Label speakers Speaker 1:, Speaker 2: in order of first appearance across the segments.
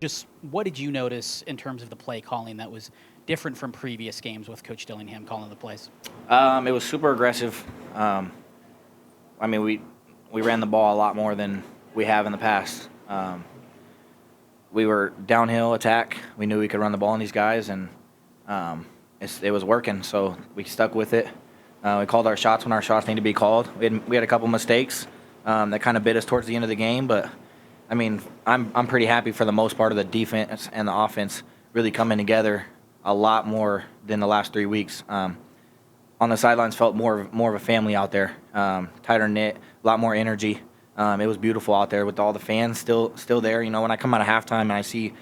Speaker 1: Just what did you notice in terms of the play calling that was different from previous games with Coach Dillingham calling the plays?
Speaker 2: It was super aggressive. I mean, we ran the ball a lot more than we have in the past. We were downhill attack. We knew we could run the ball on these guys, and it was working. So we stuck with it. We called our shots when our shots needed to be called. We had a couple mistakes that kind of bit us towards the end of the game, but I mean, I'm pretty happy for the most part of the defense and the offense really coming together a lot more than the last 3 weeks. On the sidelines, felt more of a family out there, tighter knit, a lot more energy. It was beautiful out there with all the fans still there. You know, when I come out of halftime and I see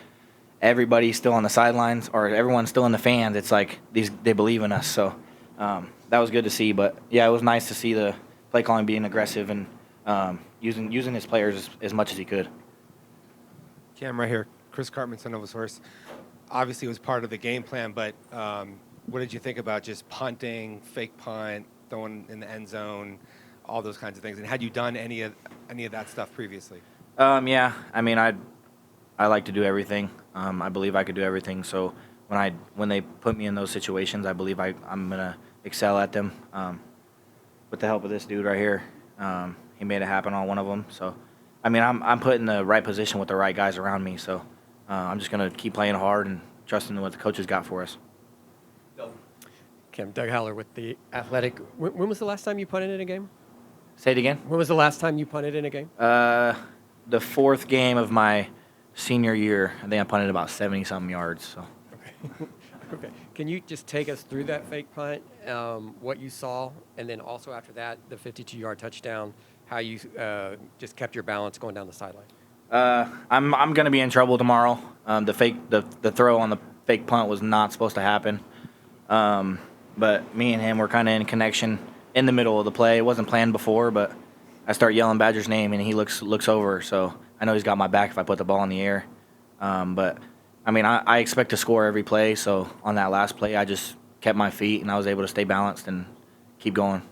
Speaker 2: everybody still on the sidelines or everyone still in the fans, it's like they believe in us. So that was good to see. But yeah, it was nice to see the play calling being aggressive and using his players as much as he could.
Speaker 3: Cam, right here. Chris Cartman, son of a source. Obviously, it was part of the game plan, but what did you think about just punting, fake punt, throwing in the end zone, all those kinds of things? And had you done any of that stuff previously?
Speaker 2: Yeah, I mean, I like to do everything. I believe I could do everything. So when they put me in those situations, I believe I'm gonna excel at them. With the help of this dude right here, he made it happen on one of them. So, I mean, I'm put in the right position with the right guys around me. So, I'm just gonna keep playing hard and trusting what the coaches got for us.
Speaker 4: Kim, Doug Haller with The Athletic. When was the last time you punted in a game?
Speaker 2: Say it again.
Speaker 4: When was the last time you punted in a game?
Speaker 2: The fourth game of my senior year. I think I punted about 70-something yards. So.
Speaker 4: Okay. Okay. Can you just take us through that fake punt, what you saw, and then also after that, the 52-yard touchdown, how you just kept your balance going down the sideline?
Speaker 2: I'm going to be in trouble tomorrow. The throw on the fake punt was not supposed to happen. But me and him were kind of in connection in the middle of the play. It wasn't planned before, but I start yelling Badger's name, and he looks over. So I know he's got my back if I put the ball in the air. But, I mean, I expect to score every play. So on that last play, I just kept my feet, and I was able to stay balanced and keep going.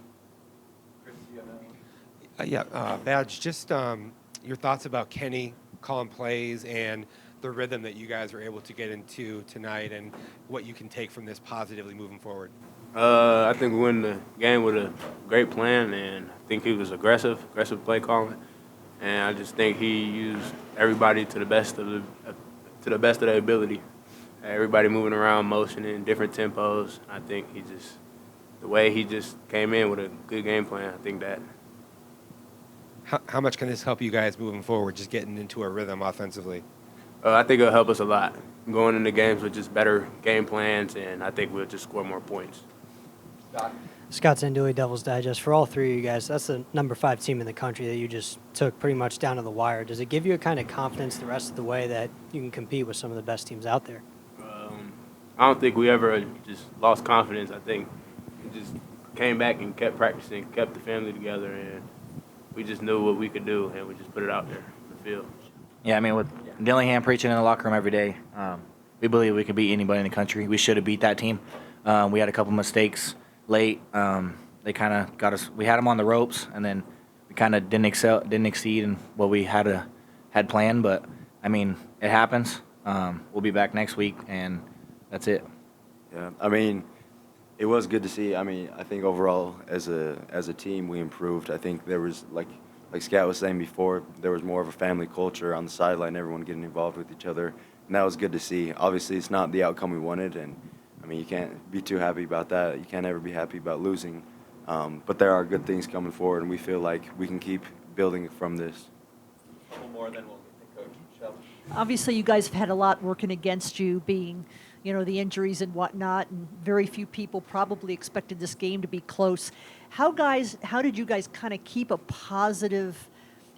Speaker 3: Badge, just your thoughts about Kenny calling plays and the rhythm that you guys were able to get into tonight and what you can take from this positively moving forward.
Speaker 5: I think we win the game with a great plan, and I think he was aggressive play calling, and I just think he used everybody to the best of their ability. Everybody moving around, motioning, different tempos. I think the way he just came in with a good game plan. I think that.
Speaker 3: How much can this help you guys moving forward, just getting into a rhythm offensively?
Speaker 5: I think it'll help us a lot going into games with just better game plans, and I think we'll just score more points.
Speaker 6: Scott Zandui, Devil's Digest. For all three of you guys, that's the number 5 team in the country that you just took pretty much down to the wire. Does it give you a kind of confidence the rest of the way that you can compete with some of the best teams out there?
Speaker 5: I don't think we ever just lost confidence. I think we just came back and kept practicing, kept the family together, and we just knew what we could do, and we just put it out there in the field.
Speaker 2: Yeah, I mean, with Dillingham preaching in the locker room every day, we believe we could beat anybody in the country. We should have beat that team. We had a couple mistakes late. They kind of got us. We had them on the ropes, and then we kind of didn't exceed in what we had planned. But I mean, it happens. We'll be back next week, and that's it.
Speaker 7: Yeah, I mean, it was good to see. I mean, I think overall as a team we improved. I think there was like Scat was saying before, there was more of a family culture on the sideline, everyone getting involved with each other, and that was good to see. Obviously, it's not the outcome we wanted, and I mean, you can't be too happy about that. You can't ever be happy about losing, but there are good things coming forward, and we feel like we can keep building from this.
Speaker 8: A little more, then we'll get the coach. Michelle.
Speaker 9: Obviously, you guys have had a lot working against you, being, the injuries and whatnot, and very few people probably expected this game to be close. How did you guys kind of keep a positive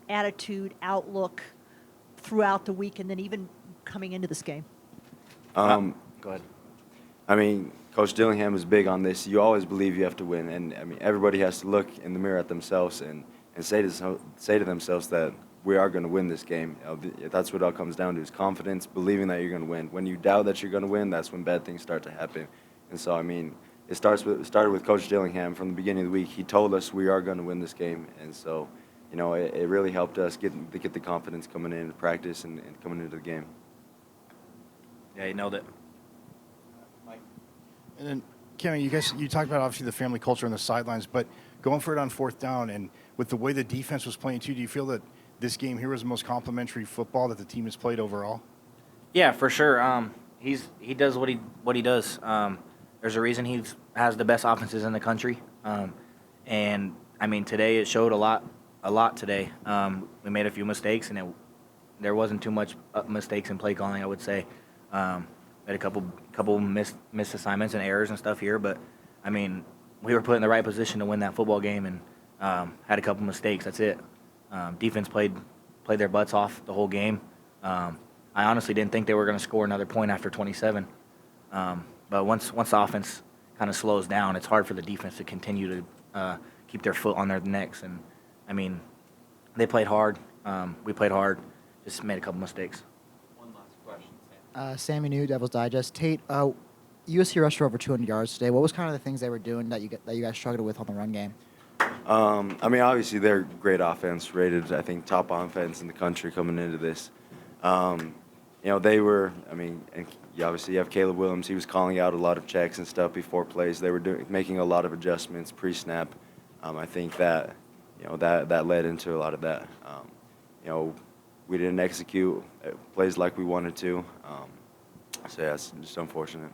Speaker 9: attitude, outlook throughout the week, and then even coming into this game?
Speaker 2: Go ahead.
Speaker 7: I mean, Coach Dillingham is big on this. You always believe you have to win, and I mean, everybody has to look in the mirror at themselves and say to themselves that we are going to win this game. That's what it all comes down to, is confidence, believing that you're going to win. When you doubt that you're going to win, that's when bad things start to happen. And so, I mean, it started with Coach Dillingham from the beginning of the week. He told us we are going to win this game, and so, it really helped us get the confidence coming in practice and coming into the game.
Speaker 2: Yeah, he nailed it.
Speaker 10: And then, Kevin, you talked about obviously the family culture on the sidelines, but going for it on fourth down and with the way the defense was playing too, do you feel that this game here was the most complimentary football that the team has played overall?
Speaker 2: Yeah, for sure. He does what he does. There's a reason he has the best offenses in the country. And I mean, today it showed a lot today. We made a few mistakes, and there wasn't too much mistakes in play calling, I would say. We had a couple missed assignments and errors and stuff here, but I mean, we were put in the right position to win that football game, and had a couple mistakes. That's it. Defense played their butts off the whole game. I honestly didn't think they were going to score another point after 27. But once the offense kind of slows down, it's hard for the defense to continue to keep their foot on their necks. And I mean, they played hard. We played hard. Just made a couple mistakes.
Speaker 8: One last question, Sam.
Speaker 11: Sammy New, Devil's Digest. Tate, USC rushed for over 200 yards today. What was kind of the things they were doing that you guys struggled with on the run game?
Speaker 7: I mean, obviously they're great offense, rated I think top offense in the country coming into this. You know, they were. I mean, and you have Caleb Williams. He was calling out a lot of checks and stuff before plays. They were making a lot of adjustments pre-snap. I think that that led into a lot of that. We didn't execute plays like we wanted to. So yeah, it's just unfortunate.